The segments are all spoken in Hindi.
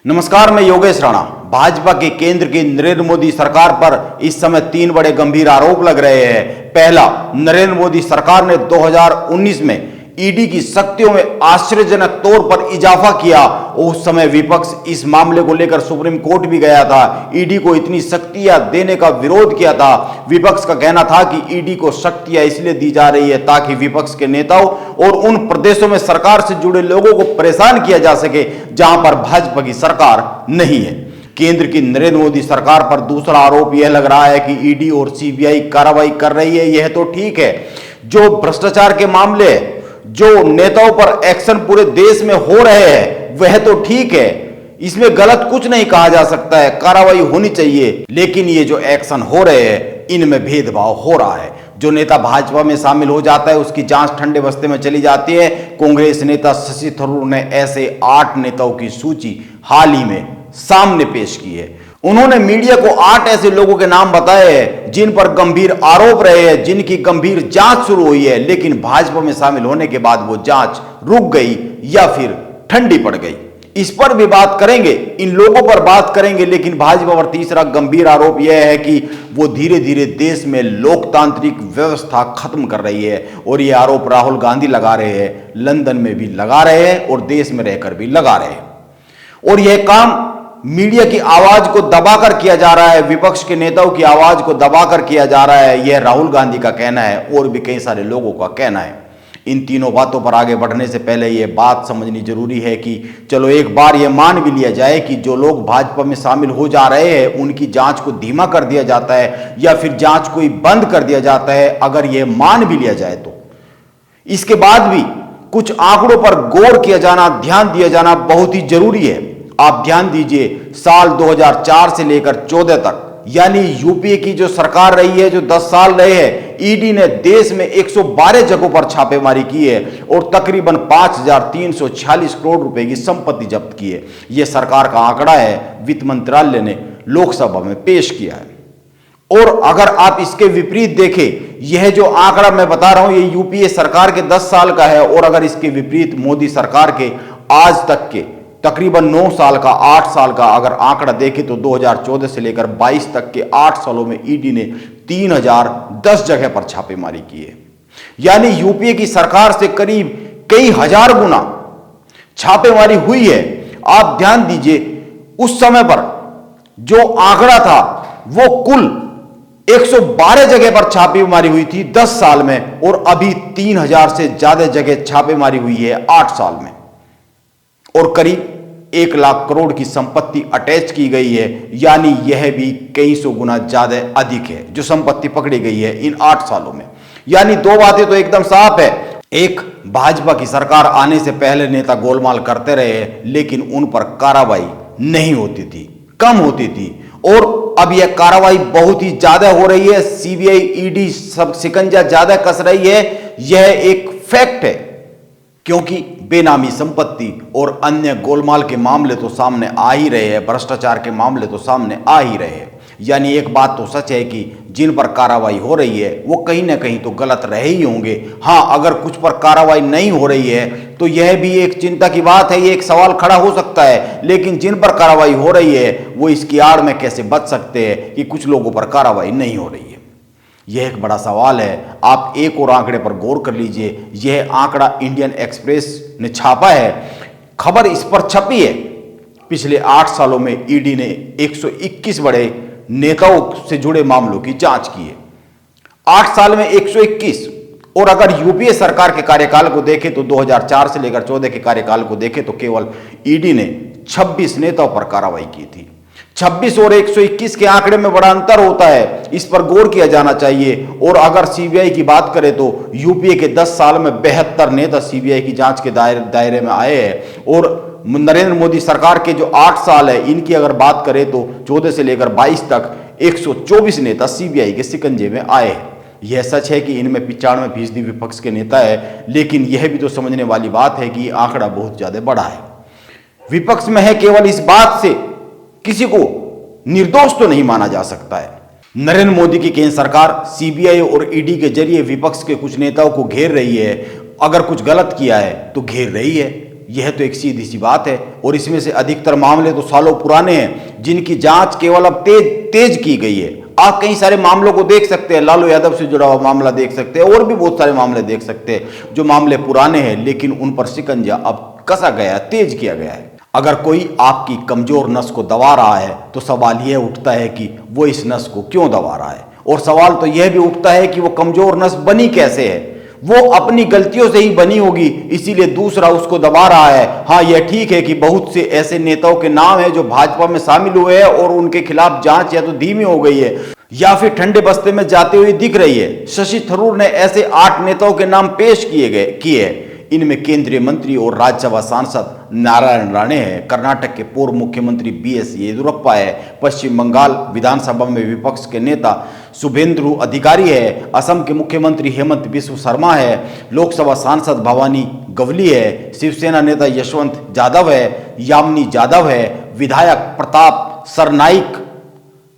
नमस्कार, मैं योगेश राणा। भाजपा के केंद्र की नरेंद्र मोदी सरकार पर इस समय 3 बड़े गंभीर आरोप लग रहे हैं। पहला, नरेंद्र मोदी सरकार ने 2019 में ईडी की शक्तियों में आश्चर्यजनक तौर पर इजाफा किया। उस समय विपक्ष इस मामले को लेकर सुप्रीम कोर्ट भी गया था। ईडी को इतनी शक्तियां देने का विरोध किया था। विपक्ष का कहना था कि ईडी को शक्तियां इसलिए दी जा रही है ताकि विपक्ष के नेताओं और उन प्रदेशों में सरकार से जुड़े लोगों को परेशान किया जा सके जहां पर भाजपा की सरकार नहीं है। केंद्र की नरेंद्र मोदी सरकार पर दूसरा आरोप यह लग रहा है कि ईडी और सीबीआई कार्रवाई कर रही है। यह तो ठीक है, जो भ्रष्टाचार के मामले, जो नेताओं पर एक्शन पूरे देश में हो रहे हैं, वह तो ठीक है, इसमें गलत कुछ नहीं कहा जा सकता है, कार्रवाई होनी चाहिए। लेकिन ये जो एक्शन हो रहे हैं, इनमें भेदभाव हो रहा है। जो नेता भाजपा में शामिल हो जाता है उसकी जांच ठंडे बस्ते में चली जाती है। कांग्रेस नेता शशि थरूर ने ऐसे 8 नेताओं की सूची हाल ही में सामने पेश की है। उन्होंने मीडिया को 8 ऐसे लोगों के नाम बताए हैं जिन पर गंभीर आरोप रहे हैं, जिनकी गंभीर जांच शुरू हुई है, लेकिन भाजपा में शामिल होने के बाद वो जांच रुक गई या फिर ठंडी पड़ गई। इस पर भी बात करेंगे, इन लोगों पर बात करेंगे। लेकिन भाजपा पर तीसरा गंभीर आरोप यह है कि वो धीरे धीरे देश में लोकतांत्रिक व्यवस्था खत्म कर रही है। और ये आरोप राहुल गांधी लगा रहे हैं, लंदन में भी लगा रहे हैं और देश में रहकर भी लगा रहे हैं। और यह काम मीडिया की आवाज को दबाकर किया जा रहा है, विपक्ष के नेताओं की आवाज को दबाकर किया जा रहा है। यह राहुल गांधी का कहना है और भी कई सारे लोगों का कहना है। इन तीनों बातों पर आगे बढ़ने से पहले यह बात समझनी जरूरी है कि चलो एक बार यह मान भी लिया जाए कि जो लोग भाजपा में शामिल हो जा रहे हैं उनकी जांच को धीमा कर दिया जाता है या फिर जांच को ही बंद कर दिया जाता है। अगर यह मान भी लिया जाए तो इसके बाद भी कुछ आंकड़ों पर गौर किया जाना, ध्यान दिया जाना बहुत ही जरूरी है। आप ध्यान दीजिए, साल 2004 से लेकर 14 तक, यानी यूपीए की जो सरकार रही है, जो 10 साल रहे हैं, ईडी ने देश में 112 जगहों पर छापेमारी की है और तकरीबन 5,346 करोड़ रुपए की संपत्ति जब्त की है। यह सरकार का आंकड़ा है, वित्त मंत्रालय ने लोकसभा में पेश किया है। और अगर आप इसके विपरीत देखें, यह जो आंकड़ा मैं बता रहा हूं, यह यूपीए सरकार के 10 साल का है। और अगर इसके विपरीत मोदी सरकार के आज तक के तकरीबन 9 साल का, 8 साल का अगर आंकड़ा देखें तो 2014 से लेकर 22 तक के 8 सालों में ईडी ने 3010 जगह पर छापेमारी की है। यानी यूपीए की सरकार से करीब कई हजार गुना छापेमारी हुई है। आप ध्यान दीजिए, उस समय पर जो आंकड़ा था वो कुल 112 जगह पर छापेमारी हुई थी 10 साल में, और अभी 3000 से ज्यादा जगह छापेमारी हुई है 8 साल में। और करीब 1 लाख करोड़ की संपत्ति अटैच की गई है। यानी यह भी कई सौ गुना ज्यादा अधिक है जो संपत्ति पकड़ी गई है इन 8 सालों में। यानी 2 बातें तो एकदम साफ है। एक, भाजपा की सरकार आने से पहले नेता गोलमाल करते रहे, लेकिन उन पर कार्रवाई नहीं होती थी, कम होती थी। और अब यह कार्रवाई बहुत ही ज्यादा हो रही है। सीबीआई, ईडी सब शिकंजा ज्यादा कस रही है। यह एक फैक्ट है, क्योंकि बेनामी संपत्ति और अन्य गोलमाल के मामले तो सामने आ ही रहे हैं, भ्रष्टाचार के मामले तो सामने आ ही रहे हैं। यानी एक बात तो सच है कि जिन पर कार्रवाई हो रही है वो कहीं ना कहीं तो गलत रहे ही होंगे। हां, अगर कुछ पर कार्रवाई नहीं हो रही है तो यह भी एक चिंता की बात है, ये एक सवाल खड़ा हो सकता है। लेकिन जिन पर कार्रवाई हो रही है वो इसकी आड़ में कैसे बच सकते हैं कि कुछ लोगों पर कार्रवाई नहीं हो रही है? यह एक बड़ा सवाल है। आप एक और आंकड़े पर गौर कर लीजिए। यह आंकड़ा इंडियन एक्सप्रेस ने छापा है, खबर इस पर छपी है। पिछले 8 सालों में ईडी ने 121 बड़े नेताओं से जुड़े मामलों की जांच की है। 8 साल में 121। और अगर यूपीए सरकार के कार्यकाल को देखें तो 2004 से लेकर 14 के कार्यकाल को देखें तो केवल ईडी ने 26 नेताओं पर कार्रवाई की थी। 26 और 121 के आंकड़े में बड़ा अंतर होता है, इस पर गौर किया जाना चाहिए। और अगर सीबीआई की बात करें तो यूपीए के 10 साल में 72 नेता सीबीआई की जांच के दायरे में आए हैं। और नरेंद्र मोदी सरकार के जो 8 साल है, इनकी अगर बात करें तो 14 से लेकर 22 तक 124 नेता सीबीआई के शिकंजे में आए हैं। यह सच है कि इनमें 95% विपक्ष के नेता है, लेकिन यह भी तो समझने वाली बात है कि आंकड़ा बहुत ज्यादा बड़ा है। विपक्ष में है केवल इस बात से किसी को निर्दोष तो नहीं माना जा सकता है। नरेंद्र मोदी की केंद्र सरकार सीबीआई और ईडी के जरिए विपक्ष के कुछ नेताओं को घेर रही है। अगर कुछ गलत किया है तो घेर रही है, यह तो एक सीधी सी बात है। और इसमें से अधिकतर मामले तो सालों पुराने हैं, जिनकी जांच केवल अब तेज की गई है। आप कई सारे मामलों को देख सकते हैं, लालू यादव से जुड़ा हुआ मामला देख सकते हैं, और भी बहुत सारे मामले देख सकते हैं जो मामले पुराने हैं, लेकिन उन पर शिकंजा अब कसा गया, तेज किया गया है। अगर कोई आपकी कमजोर नस को दबा रहा है तो सवाल यह उठता है कि वो इस नस को क्यों दबा रहा है, और सवाल तो यह भी उठता है कि वो कमजोर नस बनी कैसे है। वो अपनी गलतियों से ही बनी होगी, इसीलिए दूसरा उसको दबा रहा है। हाँ, यह ठीक है कि बहुत से ऐसे नेताओं के नाम है जो भाजपा में शामिल हुए हैं और उनके खिलाफ जांच या तो धीमी हो गई है या फिर ठंडे बस्ते में जाते हुए दिख रही है। शशि थरूर ने ऐसे 8 नेताओं के नाम पेश किए। इनमें केंद्रीय मंत्री और राज्यसभा सांसद नारायण राणे है, कर्नाटक के पूर्व मुख्यमंत्री बीएस येदियुरप्पा है, पश्चिम बंगाल विधानसभा में विपक्ष के नेता शुभेंदु अधिकारी है, असम के मुख्यमंत्री हेमंत बिस्व शर्मा है, लोकसभा सांसद भवानी गवली है, शिवसेना नेता यशवंत जाधव है, यामिनी यादव है, विधायक प्रताप सरनाइक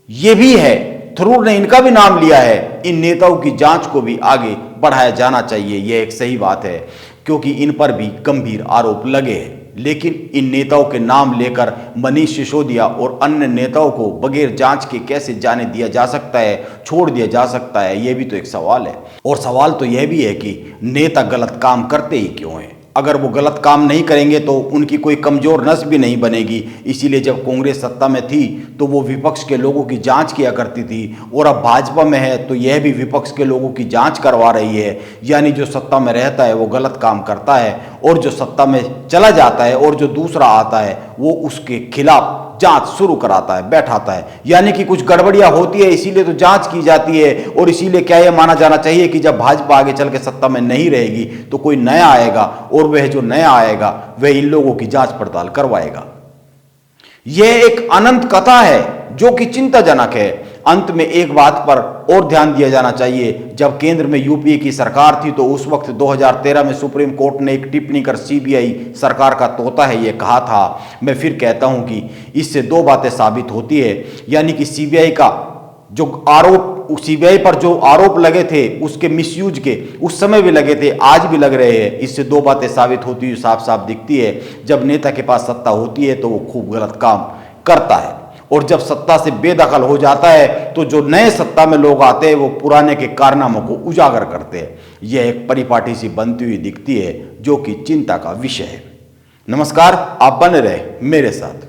ये भी है। थरूर ने इनका भी नाम लिया है। इन नेताओं की जांच को भी आगे बढ़ाया जाना चाहिए, यह एक सही बात है, क्योंकि इन पर भी गंभीर आरोप लगे हैं। लेकिन इन नेताओं के नाम लेकर मनीष सिसोदिया और अन्य नेताओं को बगैर जांच के कैसे जाने दिया जा सकता है, छोड़ दिया जा सकता है, यह भी तो एक सवाल है। और सवाल तो यह भी है कि नेता गलत काम करते ही क्यों हैं। अगर वो गलत काम नहीं करेंगे तो उनकी कोई कमजोर नस भी नहीं बनेगी। इसीलिए जब कांग्रेस सत्ता में थी तो वो विपक्ष के लोगों की जांच किया करती थी, और अब भाजपा में है तो यह भी विपक्ष के लोगों की जांच करवा रही है। यानी जो सत्ता में रहता है वो गलत काम करता है, और जो सत्ता में चला जाता है और जो दूसरा आता है वो उसके खिलाफ जांच शुरू कराता है, बैठाता है। यानी कि कुछ गड़बड़ियां होती है, इसीलिए तो जांच की जाती है। और इसीलिए क्या यह माना जाना चाहिए कि जब भाजपा आगे चल के सत्ता में नहीं रहेगी तो कोई नया आएगा, और वह जो नया आएगा वह इन लोगों की जांच पड़ताल करवाएगा। यह एक अनंत कथा है जो कि चिंताजनक है। अंत में एक बात पर और ध्यान दिया जाना चाहिए, जब केंद्र में यूपीए की सरकार थी तो उस वक्त 2013 में सुप्रीम कोर्ट ने एक टिप्पणी कर सीबीआई सरकार का तोता है यह कहा था। मैं फिर कहता हूं कि इससे 2 बातें साबित होती है, यानी कि सीबीआई पर जो आरोप लगे थे उसके मिसयूज के उस समय भी लगे थे, आज भी लग रहे हैं। इससे 2 बातें साबित होती हुई साफ साफ दिखती है। जब नेता के पास सत्ता होती है तो वो खूब गलत काम करता है, और जब सत्ता से बेदखल हो जाता है तो जो नए सत्ता में लोग आते हैं वो पुराने के कारनामों को उजागर करते हैं। यह एक परिपाटी सी बनती हुई दिखती है जो कि चिंता का विषय है। नमस्कार, आप बने रहे मेरे साथ।